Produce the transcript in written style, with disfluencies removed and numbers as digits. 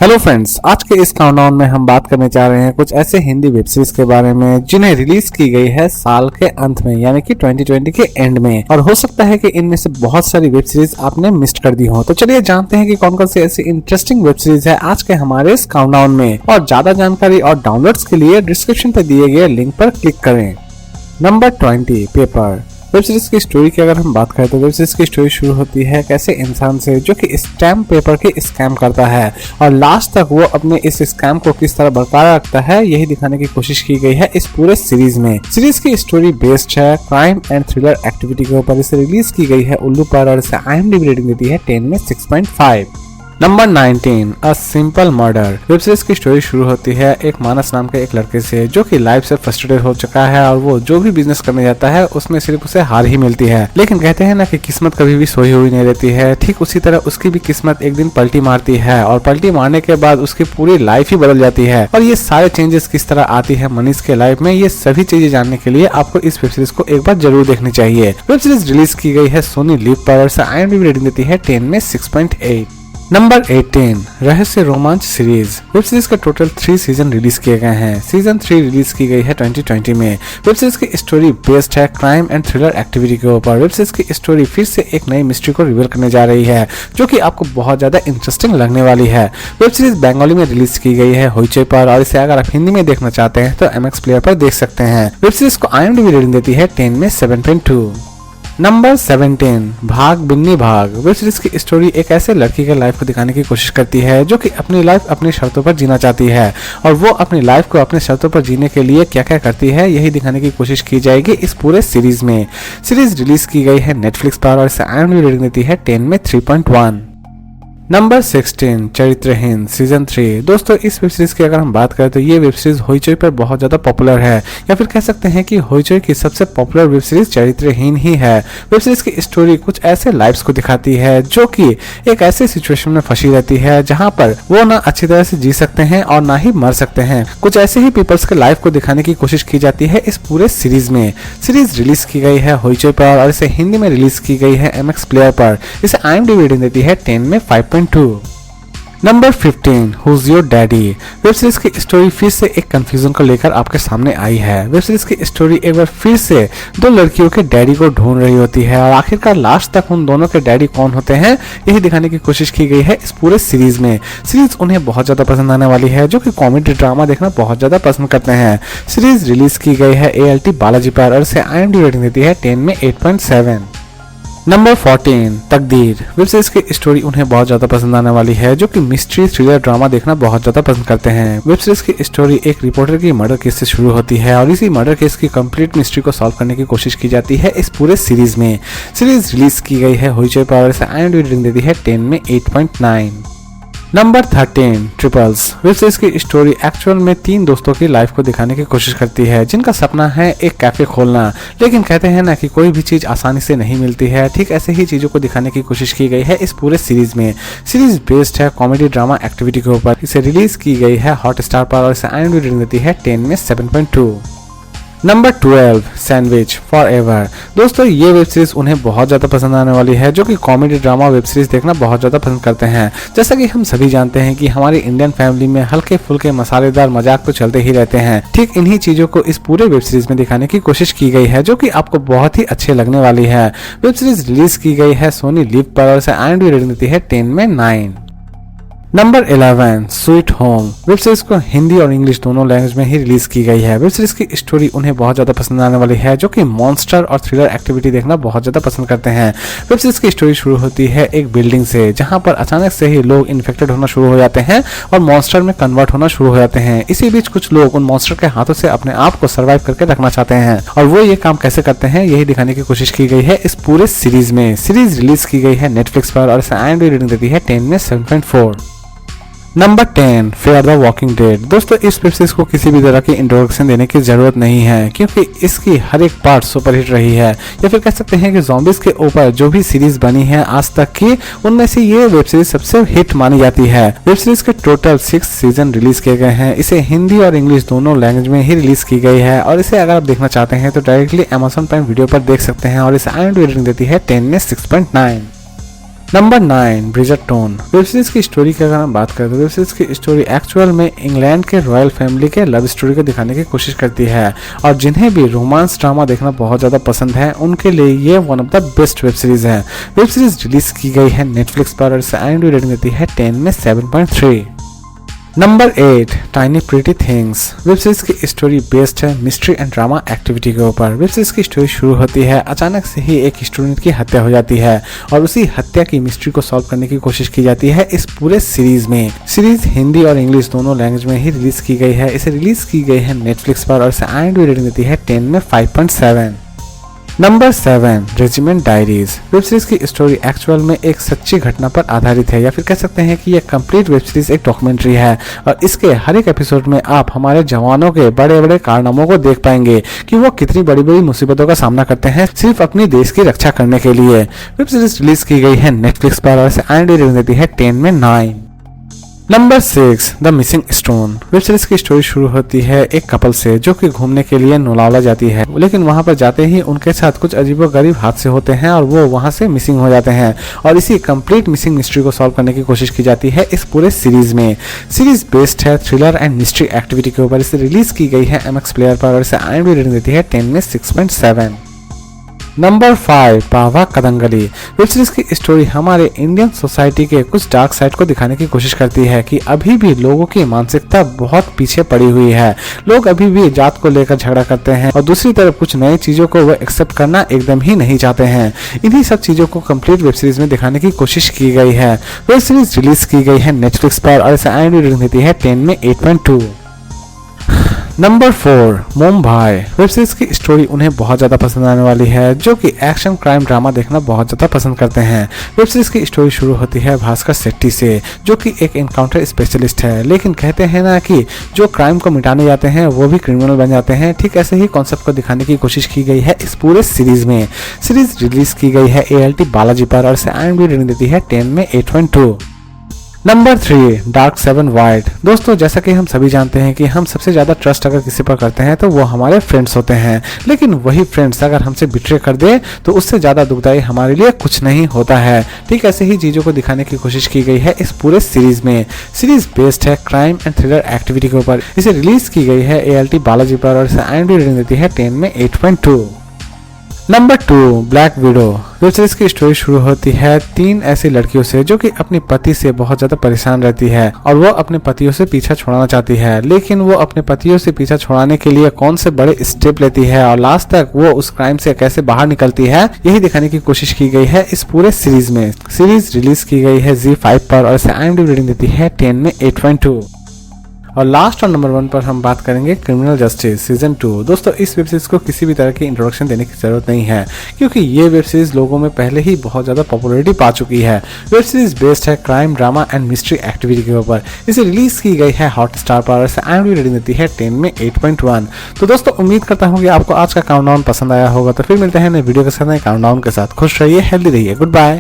Hello friends, आज के इस काउंटडाउन में हम बात करने जा रहे हैं कुछ ऐसे हिंदी वेब सीरीज के बारे में जिन्हें रिलीज की गई है साल के अंत में यानी कि 2020 के एंड में। और हो सकता है कि इनमें से बहुत सारी वेब सीरीज आपने मिस कर दी हो। तो चलिए जानते हैं कि कौन कौन सी ऐसी इंटरेस्टिंग वेब सीरीज है आज के हमारे इस काउंटडाउन में। और ज्यादा जानकारी और डाउनलोड्स के लिए डिस्क्रिप्शन पर दिए गए लिंक पर क्लिक करें। Number 20, paper. वेब सीरीज की स्टोरी की अगर हम बात करें तो वेब सीरीज की स्टोरी शुरू होती है कैसे इंसान से जो कि स्टैम्प पेपर के स्कैम करता है और लास्ट तक वो अपने इस स्कैम को किस तरह बरकरार रखता है, यही दिखाने की कोशिश की गई है इस पूरे सीरीज में। सीरीज की स्टोरी बेस्ड है क्राइम एंड थ्रिलर एक्टिविटी के ऊपर। इसे रिलीज की गई है उल्लू पर और इसे IMDb रेटिंग देती है 10 में 6.5। Number 19, a simple murder. Web series की स्टोरी शुरू होती है एक मानस नाम के एक लड़के से जो कि लाइफ से फ्रस्ट्रेटेड हो चुका है और वो जो भी बिजनेस करने जाता है उसमें सिर्फ उसे हार ही मिलती है। लेकिन कहते हैं ना कि किस्मत कभी भी सोई हुई नहीं रहती है। ठीक उसी तरह उसकी भी किस्मत एक दिन पलटी मारती है और पलटी मारने के बाद उसकी पूरी लाइफ ही बदल जाती है। और ये सारे चेंजेस किस तरह आती है मनीष के लाइफ में, ये सभी चीजें जानने के लिए आपको इस वेब सीरीज को एक बार जरूर देखनी चाहिए। वेब सीरीज रिलीज की गई है सोनी लिव पर और IMDb रेटिंग देती है 10 में 6.8। नंबर 18, रहस्य रोमांच सीरीज। वेब सीरीज का टोटल 3 सीजन रिलीज किए गए हैं। सीजन 3 रिलीज की गई है 2020 में। वेब सीरीज की स्टोरी बेस्ड है क्राइम एंड थ्रिलर एक्टिविटी के ऊपर। वेब सीरीज की स्टोरी फिर से एक नई मिस्ट्री को रिवील करने जा रही है जो कि आपको बहुत ज्यादा इंटरेस्टिंग लगने वाली है। वेब सीरीज बंगाली में रिलीज की गई है होइचई पर और इसे अगर आप हिंदी में देखना चाहते हैं तो MX प्लेयर पर देख सकते हैं। वेब सीरीज को IMDb रेटिंग देती है 10 में 7.2। नंबर 17, भाग बिन्नी भाग। वेब सीरीज की स्टोरी एक ऐसे लड़की के लाइफ को दिखाने की कोशिश करती है जो कि अपनी लाइफ अपनी शर्तों पर जीना चाहती है और वो अपनी लाइफ को अपनी शर्तों पर जीने के लिए क्या क्या करती है, यही दिखाने की कोशिश की जाएगी इस पूरे सीरीज में। सीरीज रिलीज की गई है नेटफ्लिक्स पर और इसे IMDb रेटिंग देती है 10 में 3.1। Number 16, Charitraheen season 3। दोस्तों इस वेब सीरीज की अगर हम बात करें तो ये वेब सीरीज होइचई पर बहुत ज्यादा पॉपुलर है या फिर कह सकते हैं कि होइचई की सबसे पॉपुलर वेब सीरीज चरित्रहीन ही है। वेब सीरीज की स्टोरी कुछ ऐसे लाइफ्स को दिखाती है जो कि एक ऐसे सिचुएशन में फंसी रहती है जहां पर वो ना अच्छी तरह से जी सकते हैं और ना ही मर सकते हैं। कुछ ऐसे ही पीपल्स के लाइफ को दिखाने की कोशिश की जाती है इस पूरे सीरीज में। सीरीज रिलीज की गई है होइचई पर और इसे हिंदी में रिलीज की गई है MX प्लेयर पर। इसे IMDb रेटिंग देती है 10 में 5.2। Number 15, whose your daddy. Web series की स्टोरी फिर से एक कंफ्यूजन को लेकर आपके सामने आई है। वेब सीरीज की स्टोरी एक बार फिर से दो लड़कियों के डैडी को ढूंढ रही होती है और आखिरकार लास्ट तक उन दोनों के डैडी कौन होते हैं यही दिखाने की कोशिश की गई है इस पूरे सीरीज में। सीरीज उन्हें बहुत ज्यादा पसंद आने वाली है जो कि कॉमेडी ड्रामा देखना बहुत ज्यादा पसंद करते हैं। सीरीज रिलीज की गई है ALT बालाजी पर और इसे IMDb रेटिंग देती है 10 में 8.7। नंबर 14, तकदीर। वेब सीरीज की स्टोरी उन्हें बहुत ज्यादा पसंद आने वाली है जो कि मिस्ट्री थ्रिलर ड्रामा देखना बहुत ज्यादा पसंद करते हैं। वेब सीरीज की स्टोरी एक रिपोर्टर की मर्डर केस से शुरू होती है और इसी मर्डर केस की कंप्लीट मिस्ट्री को सॉल्व करने की कोशिश की जाती है इस पूरे सीरीज में। सीरीज रिलीज की गई है होइचई पर और इसे IMDb रेटिंग देती है 10 में 8.9। Number 13, triples. वेब सीरीज की स्टोरी एक्चुअल में 3 दोस्तों की लाइफ को दिखाने की कोशिश करती है जिनका सपना है एक कैफे खोलना। लेकिन कहते हैं ना कि कोई भी चीज आसानी से नहीं मिलती है, ठीक ऐसे ही चीजों को दिखाने की कोशिश की गई है इस पूरे सीरीज में। सीरीज बेस्ड है कॉमेडी ड्रामा एक्टिविटी के ऊपर। इसे रिलीज की गई है हॉटस्टार पर और इसे IMDb रेटिंग देती है 10 में 7.2। Number 12, sandwich forever. दोस्तों ये वेब सीरीज उन्हें बहुत ज्यादा पसंद आने वाली है जो कि कॉमेडी ड्रामा वेब सीरीज देखना बहुत ज्यादा पसंद करते हैं। जैसा कि हम सभी जानते हैं कि हमारी इंडियन फैमिली में हल्के फुल्के मसालेदार मजाक तो चलते ही रहते हैं। ठीक इन्हीं चीजों को इस पूरे वेब सीरीज में दिखाने की कोशिश की गई है जो कि आपको बहुत ही अच्छे लगने वाली है। वेब सीरीज रिलीज की गई है सोनी लिव पर और इसे IMDb रेटिंग देती है 10 में 9। Number 11, sweet home. Web series को हिंदी और इंग्लिश दोनों लैंग्वेज में ही रिलीज की गई है। वेब सीरीज की स्टोरी उन्हें बहुत ज्यादा पसंद आने वाली है जो कि मॉन्स्टर और थ्रिलर एक्टिविटी देखना बहुत ज्यादा पसंद करते हैं। वेब सीरीज की स्टोरी शुरू होती है एक बिल्डिंग से जहां पर अचानक से ही लोग इन्फेक्टेड होना शुरू हो जाते हैं और मॉन्स्टर में कन्वर्ट होना शुरू हो जाते हैं। इसी बीच कुछ लोग उन मॉन्स्टर के हाथों से अपने आप को सर्वाइव करके रखना चाहते हैं और वो ये काम कैसे करते हैं यही दिखाने की कोशिश की गई है इस पूरे सीरीज में। सीरीज रिलीज की गई है नेटफ्लिक्स पर और इसे IMDb रेटिंग देती है 10 में 7.4। Number 10, fair the walking dead. दोस्तों इस वेब सीरीज को किसी भी तरह की इंट्रोडक्शन देने की जरूरत नहीं है क्योंकि इसकी हर एक पार्ट सुपरहिट रही है या फिर कह सकते हैं कि ज़ॉम्बीज के ऊपर जो भी सीरीज बनी है आज तक की उनमें से ये वेब सीरीज सबसे हिट मानी जाती है। वेब सीरीज के टोटल 6 सीजन रिलीज किए गए हैं। इसे हिंदी और इंग्लिश दोनों लैंग्वेज में ही रिलीज की गई है और इसे अगर आप देखना चाहते हैं तो डायरेक्टली Amazon प्राइम वीडियो पर देख सकते हैं और इसे IMDb रेटिंग देती है 10 में 6.9। नंबर 9 ब्रिजरटोन। वेब सीरीज की स्टोरी की अगर हम बात करें तो वेब सीरीज की स्टोरी एक्चुअल में इंग्लैंड के रॉयल फैमिली के लव स्टोरी को दिखाने की कोशिश करती है, और जिन्हें भी रोमांस ड्रामा देखना बहुत ज्यादा पसंद है उनके लिए ये one of the best web series है। वेब सीरीज रिलीज की गई है नेटफ्लिक्स पर और इसे IMDb रेटिंग देती है 10 में 7.3। Number 8 tiny pretty things. Web series की स्टोरी बेस्ड है मिस्ट्री एंड ड्रामा एक्टिविटी के ऊपर। वेब सीरीज की स्टोरी शुरू होती है अचानक से ही एक स्टूडेंट की हत्या हो जाती है और उसी हत्या की मिस्ट्री को सॉल्व करने की कोशिश की जाती है इस पूरे सीरीज में। सीरीज हिंदी और इंग्लिश दोनों लैंग्वेज में ही रिलीज की गई है। इसे रिलीज की गई है नेटफ्लिक्स पर और इसे IMDb रेटिंग देती है 10 में 5.7। Number 7 regiment diaries. Web series की स्टोरी एक्चुअल में एक सच्ची घटना पर आधारित है, या फिर कह सकते हैं कि यह कंप्लीट वेब सीरीज एक डॉक्यूमेंट्री है और इसके हर एक एपिसोड में आप हमारे जवानों के बड़े बड़े कारनामों को देख पाएंगे कि वो कितनी बड़ी बड़ी मुसीबतों का सामना करते हैं सिर्फ अपनी देश की रक्षा करने के लिए। वेब सीरीज रिलीज की गई है नेटफ्लिक्स पर और इसे IMDb रेटिंग देती है 10 में 9। Number 6 the missing stone. Web series की स्टोरी शुरू होती है एक कपल से जो कि घूमने के लिए नौलावला जाती है, लेकिन वहां पर जाते ही उनके साथ कुछ अजीबोगरीब हादसे होते हैं और वो वहां से मिसिंग हो जाते हैं और इसी कंप्लीट मिसिंग मिस्ट्री को सॉल्व करने की कोशिश की जाती है इस पूरे सीरीज में। सीरीज बेस्ड है थ्रिलर एंड मिस्ट्री एक्टिविटी के ऊपर। इसे रिलीज की गई है MX प्लेयर पर और इसे IMDb रेटिंग देती है 10 में 6.7। नंबर 5 पावा कदंगली। वेब सीरीज की स्टोरी हमारे इंडियन सोसाइटी के कुछ डार्क साइड को दिखाने की कोशिश करती है कि अभी भी लोगों की मानसिकता बहुत पीछे पड़ी हुई है। लोग अभी भी जात को लेकर झगड़ा करते हैं और दूसरी तरफ कुछ नई चीजों को वो एक्सेप्ट करना एकदम ही नहीं चाहते हैं। इन्हीं सब चीजों को कंप्लीट वेब सीरीज में दिखाने की कोशिश की गई है। वेब सीरीज रिलीज की गई है नेटफ्लिक्स पर और इसे IMDb रेटिंग देती है 10 में 8.2। नंबर 4 मुंबई। वेब सीरीज की स्टोरी उन्हें बहुत ज्यादा पसंद आने वाली है जो कि एक्शन क्राइम ड्रामा देखना बहुत ज्यादा पसंद करते हैं। वेब सीरीज की स्टोरी शुरू होती है भास्कर शेट्टी से जो कि एक एनकाउंटर स्पेशलिस्ट है, लेकिन कहते हैं ना कि जो क्राइम को मिटाने जाते हैं वो भी क्रिमिनल बन जाते हैं। ठीक ऐसे ही कॉन्सेप्ट को दिखाने की कोशिश की गई है इस पूरे सीरीज में। सीरीज रिलीज की गई है ALT बालाजी पर और इसे IMDb रेटिंग देती है 10 में 8.2। Number 3 dark 7 white. दोस्तों जैसा कि हम सभी जानते हैं कि हम सबसे ज्यादा ट्रस्ट अगर किसी पर करते हैं तो वो हमारे फ्रेंड्स होते हैं, लेकिन वही फ्रेंड्स अगर हमसे बिट्रे कर दे तो उससे ज्यादा दुखदायी हमारे लिए कुछ नहीं होता है। ठीक ऐसे ही चीजों को दिखाने की कोशिश की गई है इस पूरे सीरीज में। सीरीज बेस्ड है क्राइम एंड थ्रिलर एक्टिविटी के ऊपर। इसे रिलीज की गई है ALT बालाजी पर और इसे IMDb रेटिंग देती है 10 में 8.2। Number 2 black window. Web series की स्टोरी शुरू होती है 3 ऐसी लड़कियों से जो कि अपने पति से बहुत ज्यादा परेशान रहती है और वो अपने पतियों से पीछा छुड़ाना चाहती है, लेकिन वो अपने पतियों से पीछा छुड़ाने के लिए कौन से बड़े स्टेप लेती है और लास्ट तक वो उस क्राइम से कैसे बाहर निकलती है यही दिखाने की कोशिश की गई है इस पूरे सीरीज में। सीरीज रिलीज की गई है ZEE5 पर और इसे IMDb रेटिंग देती है 10 में 8.2। और लास्ट और नंबर 1 पर हम बात करेंगे क्रिमिनल जस्टिस सीजन 2। दोस्तों इस वेब सीरीज को किसी भी तरह की इंट्रोडक्शन देने की जरूरत नहीं है क्योंकि ये वेब सीरीज लोगों में पहले ही बहुत ज्यादा पॉपुलैरिटी पा चुकी है। वेब सीरीज बेस्ड है crime drama and mystery activity के ऊपर। इसे रिलीज की गई है हॉटस्टार पर, इसे IMDb रेटिंग देती है 10 में 8.1। तो दोस्तों उम्मीद करता हूँ कि आपको आज का काउंटडाउन पसंद आया होगा। तो फिर मिलते हैं नए वीडियो के साथ, नए काउंटडाउन के साथ। खुश रहिए, हेल्दी रहिए, गुड बाय।